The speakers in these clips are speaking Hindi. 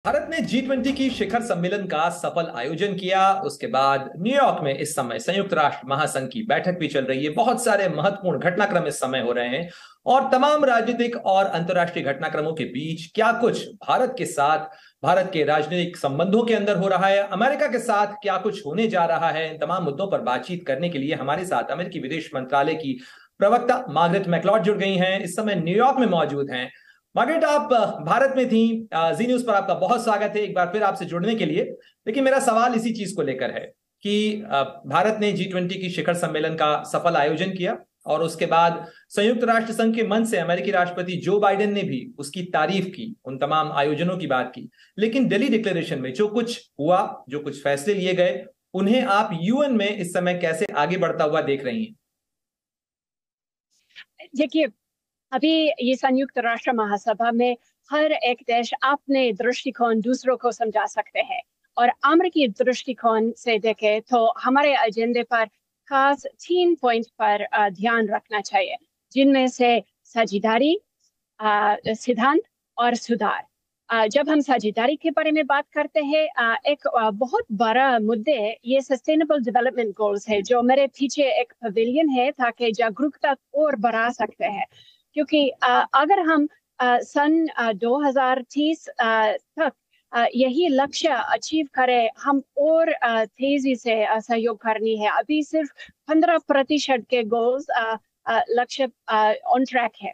भारत ने G20 की शिखर सम्मेलन का सफल आयोजन किया। उसके बाद न्यूयॉर्क में इस समय संयुक्त राष्ट्र महासंघ की बैठक भी चल रही है। बहुत सारे महत्वपूर्ण घटनाक्रम इस समय हो रहे हैं और तमाम राजनीतिक और अंतर्राष्ट्रीय घटनाक्रमों के बीच क्या कुछ भारत के साथ, भारत के राजनीतिक संबंधों के अंदर हो रहा है, अमेरिका के साथ क्या कुछ होने जा रहा है, इन तमाम मुद्दों पर बातचीत करने के लिए हमारे साथ अमेरिकी विदेश मंत्रालय की प्रवक्ता मार्गरेट मैकलॉड जुड़ गई हैं। इस समय न्यूयॉर्क में मौजूद हैं। मार्गरेट, आप भारत में थी। जी न्यूज पर आपका बहुत स्वागत है एक बार फिर आपसे जुड़ने के लिए। लेकिन मेरा सवाल इसी चीज को लेकर है कि भारत ने G20 की शिखर सम्मेलन का सफल आयोजन किया और उसके बाद संयुक्त राष्ट्र संघ के मंच से अमेरिकी राष्ट्रपति जो बाइडेन ने भी उसकी तारीफ की, उन तमाम आयोजनों की बात की। लेकिन दिल्ली डिक्लेरेशन में जो कुछ हुआ, जो कुछ फैसले लिए गए, उन्हें आप यूएन में इस समय कैसे आगे बढ़ता हुआ देख रही हैं? देखिए, अभी ये संयुक्त राष्ट्र महासभा में हर एक देश अपने दृष्टिकोण दूसरों को समझा सकते हैं। और अमेरिकी दृष्टिकोण से देखें तो हमारे एजेंडे पर खास 3 पॉइंट पर ध्यान रखना चाहिए, जिनमें से साझेदारी, सिद्धांत और सुधार। जब हम साझेदारी के बारे में बात करते हैं, एक बहुत बड़ा मुद्दे ये सस्टेनेबल डेवलपमेंट गोल्स है, जो मेरे पीछे एक पवेलियन है ताकि जागरूकता और बढ़ा सकते हैं। क्योंकि अगर हम सन 2030 तक यही लक्ष्य अचीव करें, हम और तेजी से सहयोग करनी है। अभी सिर्फ 15% के गोल्स लक्ष्य ऑन ट्रैक है।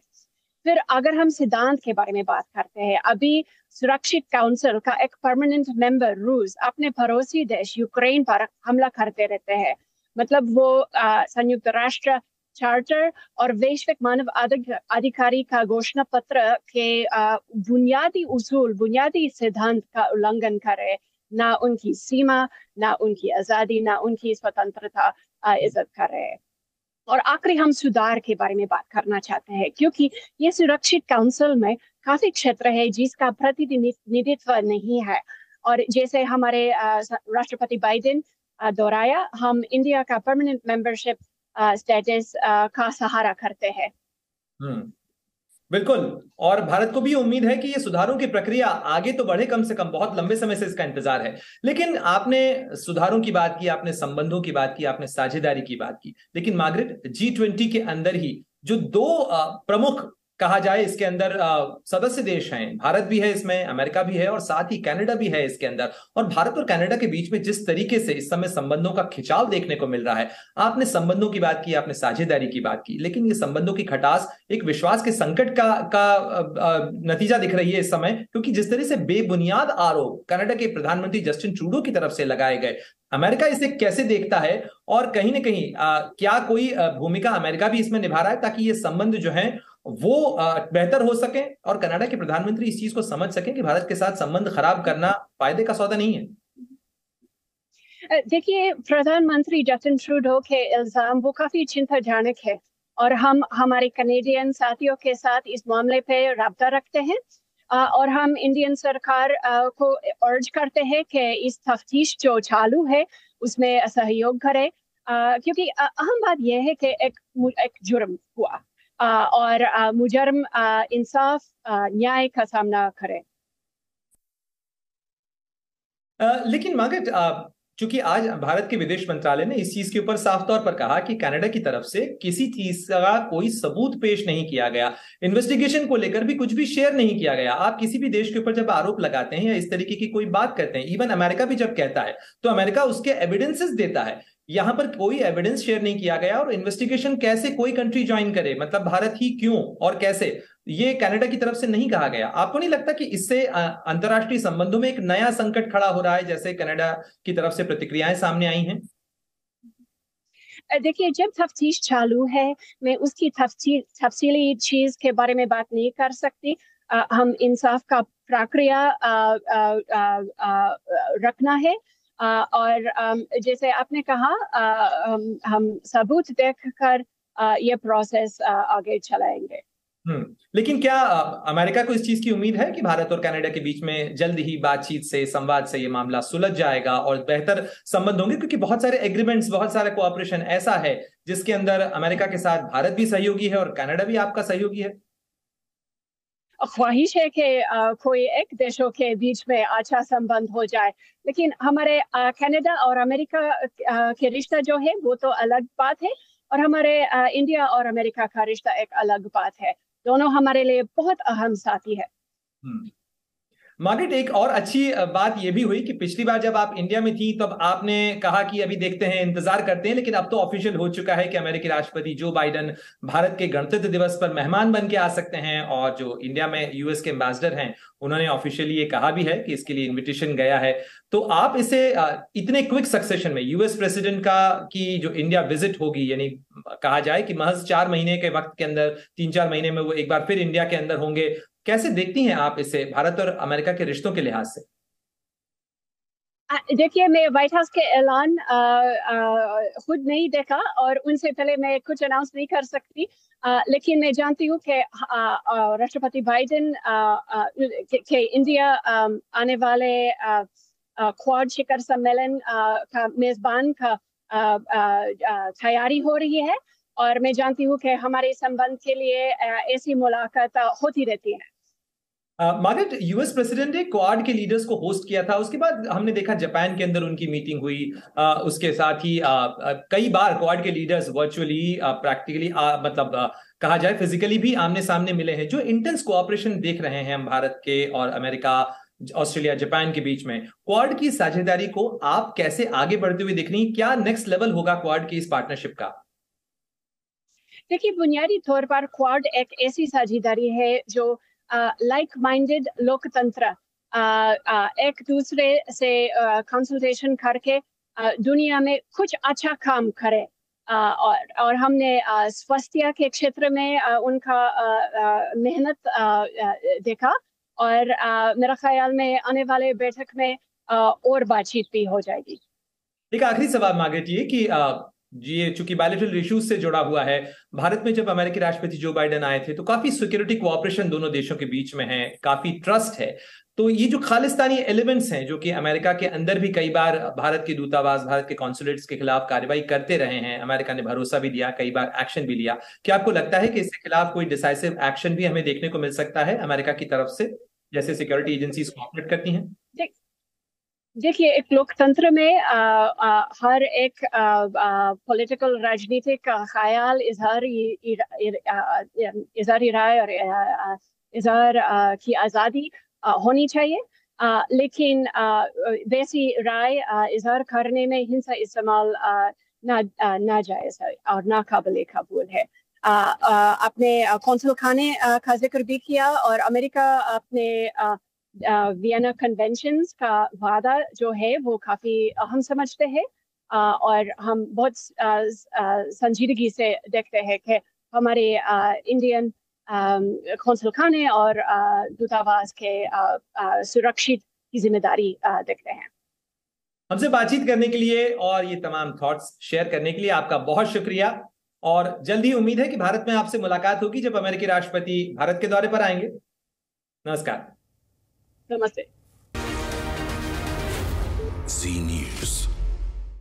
फिर अगर हम सिद्धांत के बारे में बात करते हैं, अभी सुरक्षित काउंसिल का एक परमानेंट मेंबर रूस अपने पड़ोसी देश यूक्रेन पर हमला करते रहते हैं। मतलब वो संयुक्त राष्ट्र चार्टर और वैश्विक मानव अधिकारी का घोषणा पत्र के बुनियादी उसूल, बुनियादी सिद्धांत का उल्लंघन करे। ना उनकी सीमा, ना उनकी आजादी, ना उनकी स्वतंत्रता इज्जत करे। और आखिरी हम सुधार के बारे में बात करना चाहते हैं, क्योंकि ये सुरक्षित काउंसिल में काफी क्षेत्र है जिसका प्रतिनिधित्व नहीं है। और जैसे हमारे राष्ट्रपति बाइडेन दोहराया, हम इंडिया का परमानेंट मेंबरशिप स्टेटस का सहारा करते हैं। बिल्कुल। और भारत को भी उम्मीद है कि ये सुधारों की प्रक्रिया आगे तो बढ़े, कम से कम बहुत लंबे समय से इसका इंतजार है। लेकिन आपने सुधारों की बात की, आपने संबंधों की बात की, आपने साझेदारी की बात की। लेकिन मार्गरेट, G20 के अंदर ही जो दो प्रमुख कहा जाए इसके अंदर सदस्य देश हैं, भारत भी है इसमें, अमेरिका भी है और साथ ही कनाडा भी है इसके अंदर। और भारत और कनाडा के बीच में जिस तरीके से इस समय संबंधों का खिंचाव देखने को मिल रहा है, आपने संबंधों की बात की, आपने साझेदारी की बात की, लेकिन ये संबंधों की खटास एक विश्वास के संकट का नतीजा दिख रही है इस समय। क्योंकि जिस तरह से बेबुनियाद आरोप कनाडा के प्रधानमंत्री जस्टिन ट्रूडो की तरफ से लगाए गए, अमेरिका इसे कैसे देखता है? और कहीं ना कहीं क्या कोई भूमिका अमेरिका भी इसमें निभा रहा है ताकि ये संबंध जो है वो बेहतर हो सके और कनाडा के प्रधानमंत्री इस चीज को समझ सकें कि भारत के साथ संबंध खराब करना फायदे का सौदा नहीं है? देखिए, प्रधानमंत्री जस्टिन ट्रूडो के इल्जाम वो काफी चिंताजनक है। और हम हमारे कनेडियन साथियों के साथ इस मामले पे राब्ता रखते हैं। और हम इंडियन सरकार को अर्ज करते हैं कि इस तफ्तीश जो चालू है उसमें सहयोग करे। क्योंकि अहम बात यह है कि एक जुर्म हुआ और मुजर्म इंसाफ, न्याय का सामना करे। लेकिन मार्गरेट, चूंकि आज भारत के विदेश मंत्रालय ने इस चीज के ऊपर साफ तौर पर कहा कि कनाडा की तरफ से किसी चीज का कोई सबूत पेश नहीं किया गया, इन्वेस्टिगेशन को लेकर भी कुछ भी शेयर नहीं किया गया। आप किसी भी देश के ऊपर जब आरोप लगाते हैं या इस तरीके की कोई बात करते हैं, इवन अमेरिका भी जब कहता है तो अमेरिका उसके एविडेंसेस देता है। यहां पर कोई एविडेंस शेयर नहीं किया गया। और इन्वेस्टिगेशन कैसे कोई कंट्री ज्वाइन करे, मतलब भारत ही क्यों और कैसे, ये कनाडा की तरफ से नहीं कहा गया। आपको नहीं लगता कि इससे अंतरराष्ट्रीय संबंधों में एक नया संकट खड़ा हो रहा है, जैसे कनाडा की तरफ से प्रतिक्रियाएं सामने आई हैं? देखिए, जब तफ्तीश चालू है, मैं उसकी तफसीली चीज के बारे में बात नहीं कर सकती। हम इंसाफ का प्रक्रिया रखना है। और जैसे आपने कहा, हम सबूत देखकर ये प्रोसेस आगे चलाएंगे। लेकिन क्या अमेरिका को इस चीज की उम्मीद है कि भारत और कनाडा के बीच में जल्द ही बातचीत से, संवाद से ये मामला सुलझ जाएगा और बेहतर संबंध होंगे? क्योंकि बहुत सारे एग्रीमेंट्स, बहुत सारे कोऑपरेशन ऐसा है जिसके अंदर अमेरिका के साथ भारत भी सहयोगी है और कनाडा भी आपका सहयोगी है। ख्वाहिश है कि कोई एक देशों के बीच में अच्छा संबंध हो जाए, लेकिन हमारे कनाडा और अमेरिका के रिश्ता जो है वो तो अलग बात है, और हमारे इंडिया और अमेरिका का रिश्ता एक अलग बात है। दोनों हमारे लिए बहुत अहम साथी है। मार्गरेट, एक और अच्छी बात यह भी हुई कि पिछली बार जब आप इंडिया में थी तब आपने कहा कि अभी देखते हैं, इंतजार करते हैं, लेकिन अब तो ऑफिशियल हो चुका है कि अमेरिकी राष्ट्रपति जो बाइडेन भारत के गणतंत्र दिवस पर मेहमान बन के आ सकते हैं, और जो इंडिया में यूएस के एम्बेसडर हैं उन्होंने ऑफिशियली ये कहा भी है कि इसके लिए इन्विटेशन गया है। तो आप इसे इतने क्विक सक्सेशन में यूएस प्रेसिडेंट का की जो इंडिया विजिट होगी, यानी कहा जाए कि महज 4 महीने के वक्त के अंदर, 3-4 महीने में वो एक बार फिर इंडिया के अंदर होंगे, कैसे देखती हैं आप इसे भारत और अमेरिका के रिश्तों के लिहाज से? देखिए, मैं व्हाइट हाउस के ऐलान खुद नहीं देखा और उनसे पहले मैं कुछ अनाउंस नहीं कर सकती, लेकिन मैं जानती हूँ कि राष्ट्रपति बाइडेन के इंडिया आने वाले क्वाड शिखर सम्मेलन का मेजबान का तैयारी हो रही है, और मैं जानती हूँ कि हमारे संबंध के लिए ऐसी मुलाकात होती रहती है। मार्गरेट, यूएस प्रेसिडेंट ने क्वाड के लीडर्स को होस्ट किया था, उसके बाद हमने देखा जापान के अंदर उनकी मीटिंग हुई, उसके साथ ही कई बार क्वाड के लीडर्स वर्चुअली, प्रैक्टिकली, मतलब कहा जाए फिजिकली भी आमने सामने मिले हैं। जो इंटेंस कोऑपरेशन देख रहे हैं हम भारत के और अमेरिका, ऑस्ट्रेलिया, जापान के बीच में, क्वाड की साझेदारी को आप कैसे आगे बढ़ते हुए देख रही हैं? क्या नेक्स्ट लेवल होगा क्वाड की इस पार्टनरशिप का? देखिए, बुनियादी तौर पर क्वाड एक ऐसी साझेदारी है जो लाइक माइंडेड लोकतंत्र एक दूसरे से कंसल्टेशन करके दुनिया में कुछ अच्छा काम करे, और हमने स्वास्थ्य के क्षेत्र में उनका मेहनत देखा, और मेरा ख्याल में आने वाले बैठक में और बातचीत भी हो जाएगी। एक आखिरी सवाल मार्गरेट, ये कि ये चूंकि बायलैटरल इश्यूज से जुड़ा हुआ है, भारत में जब अमेरिकी राष्ट्रपति जो बाइडेन आए थे तो काफी सिक्योरिटी कोऑपरेशन दोनों देशों के बीच में है, काफी ट्रस्ट है। तो ये जो खालिस्तानी एलिमेंट्स हैं जो कि अमेरिका के अंदर भी कई बार भारत के दूतावास, भारत के कॉन्सुलेट्स के खिलाफ कार्रवाई करते रहे हैं, अमेरिका ने भरोसा भी दिया, कई बार एक्शन भी लिया, क्या आपको लगता है कि इसके खिलाफ कोई डिसाइसिव एक्शन भी हमें देखने को मिल सकता है अमेरिका की तरफ से, जैसे सिक्योरिटी एजेंसीज कोऑपरेट करती हैं? देखिए, एक लोकतंत्र में हर एक पॉलिटिकल राजनीतिक ख्याल, इजहार राय और इजहार की आज़ादी होनी चाहिए, लेकिन वैसी राय इजहार करने में हिंसा इस्तेमाल ना जायज़ है और ना काबिल कबूल है। आपने कौंसल खाने का जिक्र भी किया, और अमेरिका अपने वियना कन्वेंशंस का वादा जो है वो काफी अहम समझते हैं, और हम बहुत संजीदगी से देखते हैं कि हमारे इंडियन कौंसल खाने और दूतावास के सुरक्षित की जिम्मेदारी देखते हैं। हमसे बातचीत करने के लिए और ये तमाम थॉट्स शेयर करने के लिए आपका बहुत शुक्रिया, और जल्दी उम्मीद है कि भारत में आपसे मुलाकात होगी जब अमेरिकी राष्ट्रपति भारत के दौरे पर आएंगे। नमस्कार। नमस्ते।